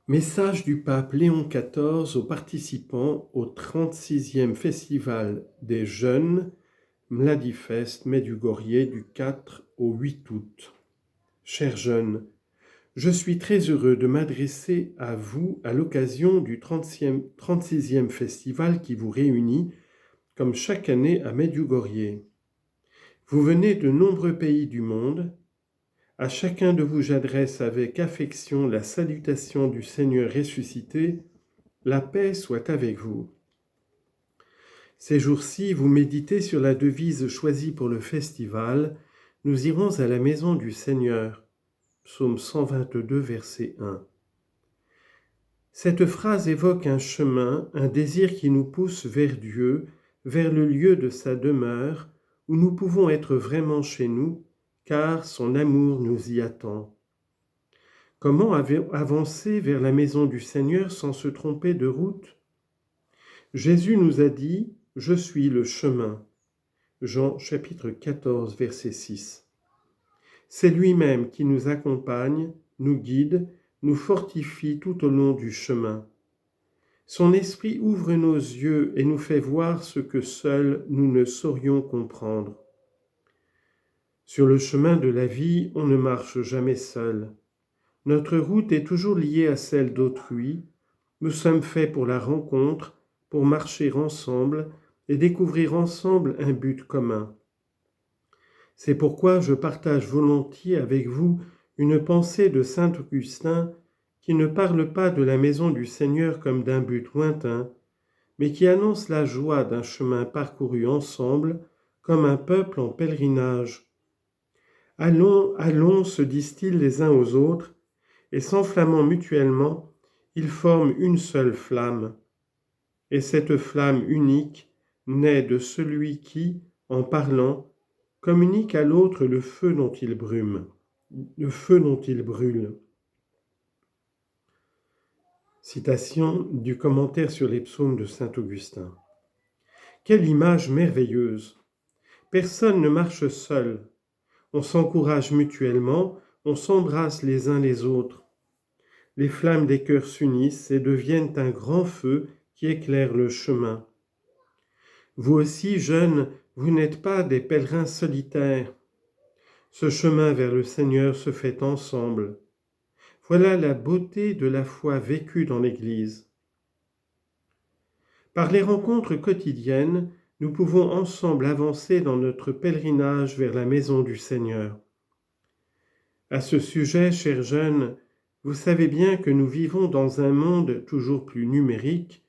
Message du pape Léon XIV aux participants au 36e Festival des Jeunes Mladifest Medjugorje du 4 au 8 août. Chers jeunes, je suis très heureux de m'adresser à vous à l'occasion du 36e festival qui vous réunit, comme chaque année à Medjugorje. Vous venez de nombreux pays du monde. À chacun de vous j'adresse avec affection la salutation du Seigneur ressuscité. La paix soit avec vous. Ces jours-ci, vous méditez sur la devise choisie pour le festival. Nous irons à la maison du Seigneur. Psaume 122, verset 1. Cette phrase évoque un chemin, un désir qui nous pousse vers Dieu, vers le lieu de sa demeure, où nous pouvons être vraiment chez nous, car son amour nous y attend. Comment avancer vers la maison du Seigneur sans se tromper de route ? Jésus nous a dit « Je suis le chemin ». Jean chapitre 14, verset 6. C'est lui-même qui nous accompagne, nous guide, nous fortifie tout au long du chemin. Son esprit ouvre nos yeux et nous fait voir ce que seuls nous ne saurions comprendre. Sur le chemin de la vie, on ne marche jamais seul. Notre route est toujours liée à celle d'autrui. Nous sommes faits pour la rencontre, pour marcher ensemble et découvrir ensemble un but commun. C'est pourquoi je partage volontiers avec vous une pensée de saint Augustin qui ne parle pas de la maison du Seigneur comme d'un but lointain, mais qui annonce la joie d'un chemin parcouru ensemble comme un peuple en pèlerinage. Allons, allons, se disent-ils les uns aux autres, et s'enflammant mutuellement, ils forment une seule flamme. Et cette flamme unique naît de celui qui, en parlant, communique à l'autre le feu dont il brûle. Citation du commentaire sur les psaumes de saint Augustin. Quelle image merveilleuse! Personne ne marche seul. On s'encourage mutuellement, on s'embrasse les uns les autres. Les flammes des cœurs s'unissent et deviennent un grand feu qui éclaire le chemin. Vous aussi, jeunes, vous n'êtes pas des pèlerins solitaires. Ce chemin vers le Seigneur se fait ensemble. Voilà la beauté de la foi vécue dans l'Église. Par les rencontres quotidiennes, nous pouvons ensemble avancer dans notre pèlerinage vers la maison du Seigneur. À ce sujet, chers jeunes, vous savez bien que nous vivons dans un monde toujours plus numérique,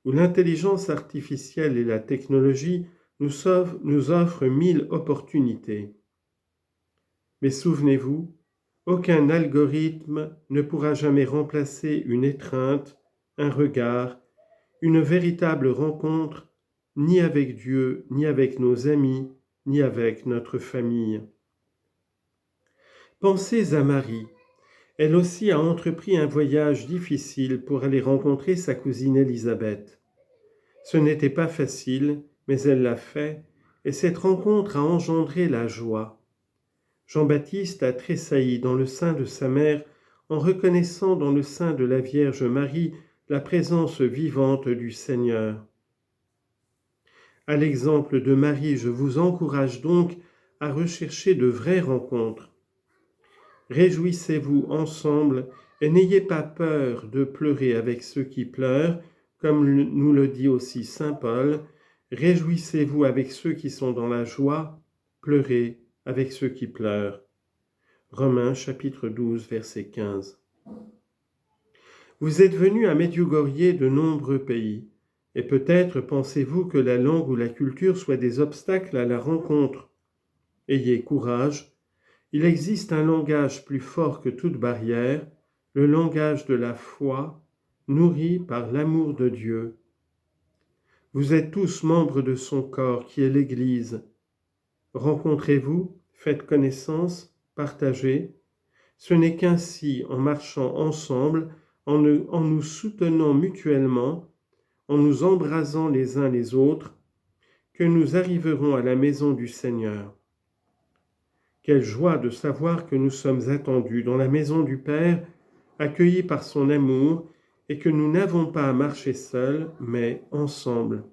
où l'intelligence artificielle et la technologie nous offrent 1000 opportunités. Mais souvenez-vous, aucun algorithme ne pourra jamais remplacer une étreinte, un regard, une véritable rencontre, ni avec Dieu, ni avec nos amis, ni avec notre famille. Pensez à Marie. Elle aussi a entrepris un voyage difficile pour aller rencontrer sa cousine Élisabeth. Ce n'était pas facile, mais elle l'a fait, et cette rencontre a engendré la joie. Jean-Baptiste a tressailli dans le sein de sa mère en reconnaissant dans le sein de la Vierge Marie la présence vivante du Seigneur. À l'exemple de Marie, je vous encourage donc à rechercher de vraies rencontres. Réjouissez-vous ensemble et n'ayez pas peur de pleurer avec ceux qui pleurent, comme nous le dit aussi saint Paul. Réjouissez-vous avec ceux qui sont dans la joie, pleurez avec ceux qui pleurent. Romains chapitre 12, verset 15. Vous êtes venus à Medjugorje de nombreux pays, et peut-être pensez-vous que la langue ou la culture soient des obstacles à la rencontre. Ayez courage. Il existe un langage plus fort que toute barrière, le langage de la foi, nourri par l'amour de Dieu. Vous êtes tous membres de son corps qui est l'Église. Rencontrez-vous, faites connaissance, partagez. Ce n'est qu'ainsi, en marchant ensemble, en nous soutenant mutuellement, en nous embrasant les uns les autres, que nous arriverons à la maison du Seigneur. Quelle joie de savoir que nous sommes attendus dans la maison du Père accueillis par son amour, et que nous n'avons pas à marcher seuls, mais ensemble.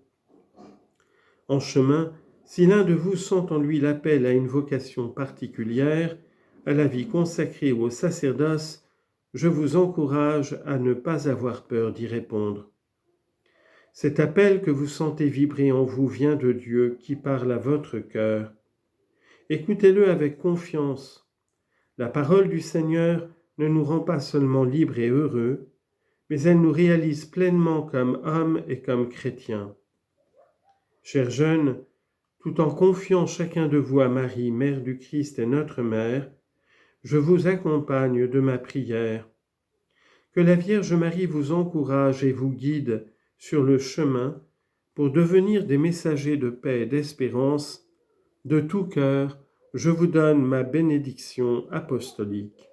En chemin, si l'un de vous sent en lui l'appel à une vocation particulière, à la vie consacrée ou au sacerdoce, je vous encourage à ne pas avoir peur d'y répondre. Cet appel que vous sentez vibrer en vous vient de Dieu qui parle à votre cœur. Écoutez-le avec confiance. La parole du Seigneur ne nous rend pas seulement libres et heureux, mais elle nous réalise pleinement comme hommes et comme chrétiens. Chers jeunes, tout en confiant chacun de vous à Marie, Mère du Christ et notre Mère, je vous accompagne de ma prière. Que la Vierge Marie vous encourage et vous guide sur le chemin pour devenir des messagers de paix et d'espérance. De tout cœur, je vous donne ma bénédiction apostolique.